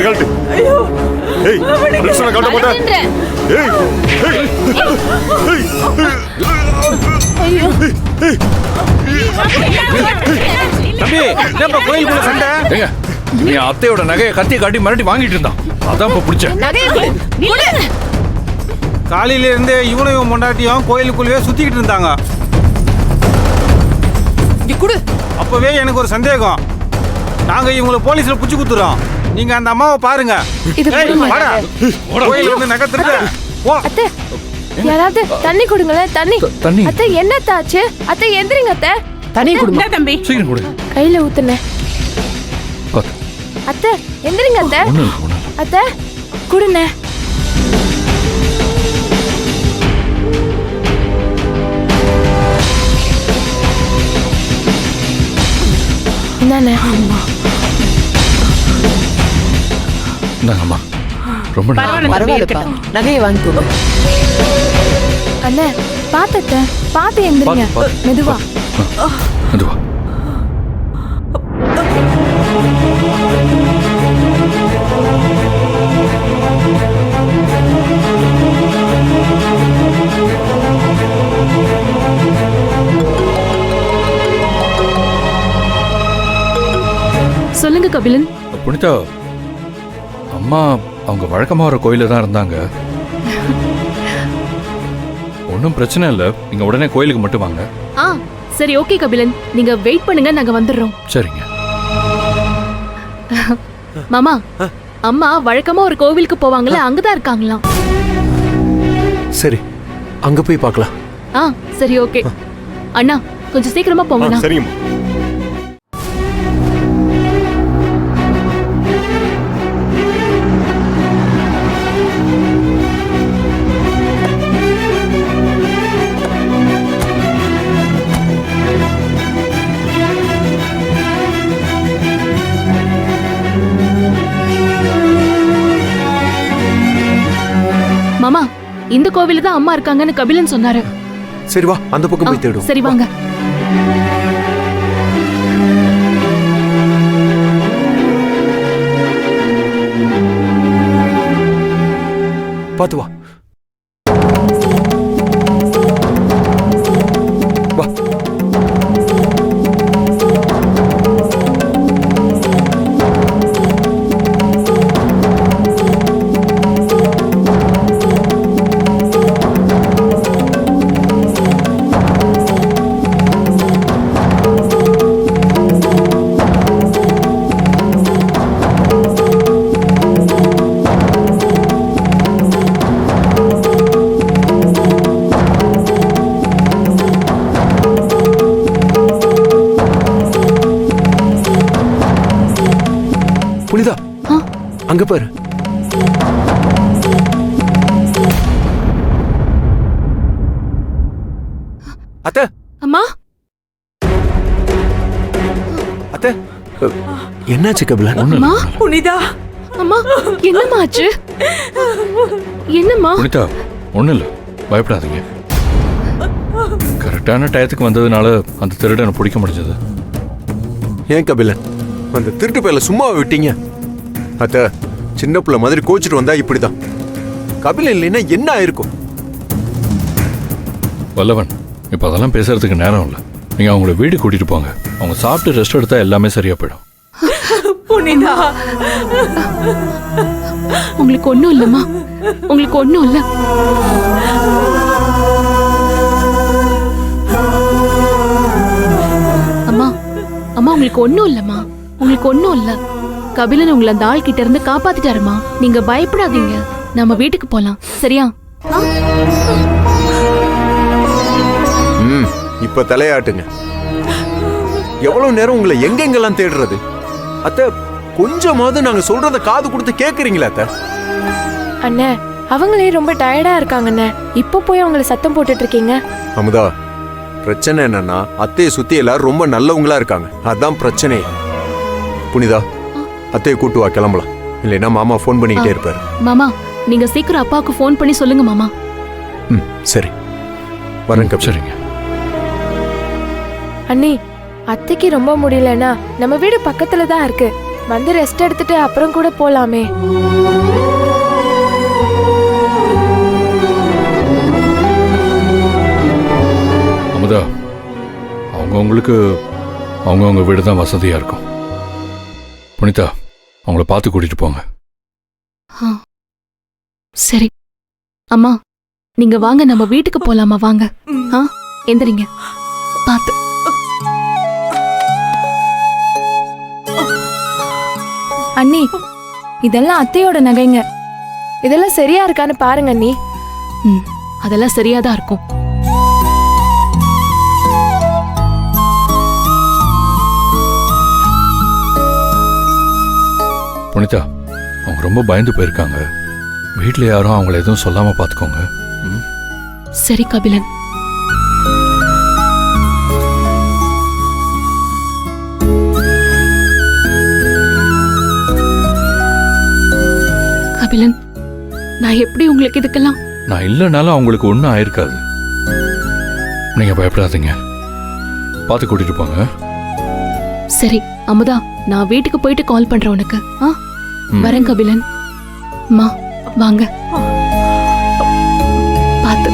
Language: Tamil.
கழட்டு. ஏய், அலெக்சாண்டர் கழட்ட மாட்டேன். ஏய், ஏய், ஏய், ஐயோ தம்பி, என்னப்பா கோயிலுக்குள்ள சண்டை? ஏங்க, நீ அத்தையோட நகையை கத்தி காட்டி மிரட்டி வாங்கிட்டு இருந்தான். அதான் இப்ப பிடிச்சேன். காலையில இருந்து இவனையும் பொண்டாட்டியும் கோயிலுக்குள்ளேயே சுத்திக்கிட்டு இருந்தாங்க. அப்பவே எனக்கு ஒரு சந்தேகம். நாங்க இவங்களை போலீஸ்ல புடிச்சு குத்துறோம். நீங்க அந்த அம்மாவை பாருங்க. வாடா. கோயில வந்து நகை திருட. போ. அத்தை, யாராவது தண்ணி கொடுங்களேன். தண்ணி. தண்ணி. அத்தை, என்னத்த ஆச்சு? அத்தை, எந்திரிங்க அத்தை. தண்ணி குடுமா தம்பி. சீக்கிரம் கொடு. கையில ஊத்துனேன். அத்தை, எந்திரிங்க அத்தை. அத்தை, குடுண்ணே. என்னண்ணே? இந்தாங்கம்மா. ரொம்ப நன்றி. பரவாயில்லப்பா, நகையை வாங்கிக்கோங்க. அண்ணே, பாத்தத்த பாத்து எந்திரிங்க. மெதுவா. மெதுவா. சொல்லுங்க கபிலன். புனிதா, அம்மா அவங்க வழக்கமா வர கோயில தான் இருந்தாங்க. ஒன்றும் பிரச்சனை இல்லை. நீங்க உடனே கோயிலுக்கு மட்டும் வாங்க. சரி, ஓகே கபிலன், நீங்க வெயிட் பண்ணுங்க, நாங்க வந்துடுறோம். சரிங்க. மாமா, அம்மா வழக்கமா ஒரு கோவிலுக்கு போவாங்கல்ல, அங்கதான் இருக்காங்களாம். சரி, அங்க போய் பார்க்கலாம். சரி, ஓகே. அண்ணா, கொஞ்சம் சீக்கிரமா போங்கண்ணா. சரிங்கம்மா. மாமா, இந்த கோவில தான் அம்மா இருக்காங்கன்னு கபிலன் சொன்னாரு. சரி வா, அந்த பக்கம் போய் தேடுவோம். சரி, வாங்க. பாத்து வா. வா. புனிதா, அங்க பாரு. அத்தை. அம்மா. அத்தை, என்னாச்சு கபிலன்? அம்மா. புனிதா. அம்மா, என்னம்மா ஆச்சு? என்னம்மா? புனிதா, ஒன்றும் இல்லை, பயப்படாதீங்க. கரெக்டான டயத்துக்கு வந்ததுனால அந்த திருடனை பிடிக்க முடிஞ்சது. ஏன் கபிலன், அந்த திருட்டு பையில சும்மா விட்டீங்க? அத்த, சின்ன பிள்ளை மாதிரி கோச்சிட்டு வந்தா இப்படிதான். கபிலன் இல்லைன்னா என்ன ஆயிருக்கும்? வல்லவன், இப்போ அதெல்லாம் பேசுறதுக்கு நேரம் இல்லை. நீங்க அவங்கள வீடு கூட்டிட்டு போங்க. அவங்க சாப்பிட்டு ரெஸ்ட் எடுத்தா எல்லாமே சரியா போயிடும். புனிதா, உங்களுக்கு ஒண்ணும் இல்லம்மா, உங்களுக்கு ஒண்ணும் இல்ல. அம்மா, அம்மா, உங்களுக்கு ஒண்ணும் இல்லம்மா, உங்களுக்கு ஒண்ணும் இல்ல. கபிலன் உங்களை அந்த ஆள் கிட்ட இருந்து காப்பாத்திட்டாருமா. நீங்க பயப்படாதீங்க. நம்ம வீட்டுக்கு போலாம், சரியா? இப்ப தலையாட்டுங்க. எவ்வளவு நேரம் உங்களை எங்கெங்கெல்லாம் தேடுறது? அத்தை, கொஞ்சமாவது நாங்க சொல்றத காது கொடுத்து கேக்குறீங்களா? அத்தை, அண்ணே, அவங்களே ரொம்ப டயர்டா இருக்காங்க அண்ணே. இப்போ போய் அவங்கள சத்தம் போட்டுட்டு இருக்கீங்க. அமுதா, பிரச்சனை என்னன்னா அத்தையை சுத்தி எல்லாரும் ரொம்ப நல்லவங்களா இருக்காங்க. அதான் பிரச்சனை. புனிதா, அத்தையை கூட்டு வா, கிளம்பலாம். இல்லைன்னா மாமா ஃபோன் பண்ணிக்கிட்டே இருப்பாரு. மாமா, நீங்க சீக்கிரம் அப்பாவுக்கு ஃபோன் பண்ணி சொல்லுங்க மாமா. சரி, வரேங்க. சரிங்க. அண்ணி, அத்தைக்கு ரொம்ப முடியலன்னா நம்ம வீடு பக்கத்துல தான் இருக்கு. வந்து ரெஸ்ட் எடுத்துட்டு அப்புறம் கூட போலாமே. அமுதா, அவங்கவுங்களுக்கு அவங்கவுங்க வீடு தான் வசதியா இருக்கும். புனிதா, அவங்கள பார்த்து கூட்டிட்டு போங்க. ஆ, சரி. அம்மா, நீங்க வாங்க, நம்ம வீட்டுக்கு போலாமா? வாங்க. ஆ, எந்திரிங்க. பார்த்து. அண்ணி, இதெல்லாம் அத்தையோட நகைங்க. இதெல்லாம் சரியா இருக்கான்னு பாருங்க அண்ணி. ம், அதெல்லாம் சரியாதான் இருக்கும். புனிதா, அவங்க ரொம்ப பயந்து போயிருக்காங்க. வீட்டில் யாரும் அவங்கள எதுவும் சொல்லாம பார்த்துக்கோங்க. ம். சரி கபிலன். கபிலன், நான் எப்படி உங்களுக்கு இதுக்கெல்லாம்? நான் இல்லைனாலும் அவங்களுக்கு ஒன்றும் ஆயிருக்காது. நீங்க பயப்படாதீங்க. பார்த்து கூட்டிட்டு போங்க. சரி அமுதா, நான் வீட்டுக்கு போயிட்டு கால் பண்றேன் உனக்கு. ஆ, ம். வரேன் கபிலன். அம்மா, வாங்க. பார்த்து.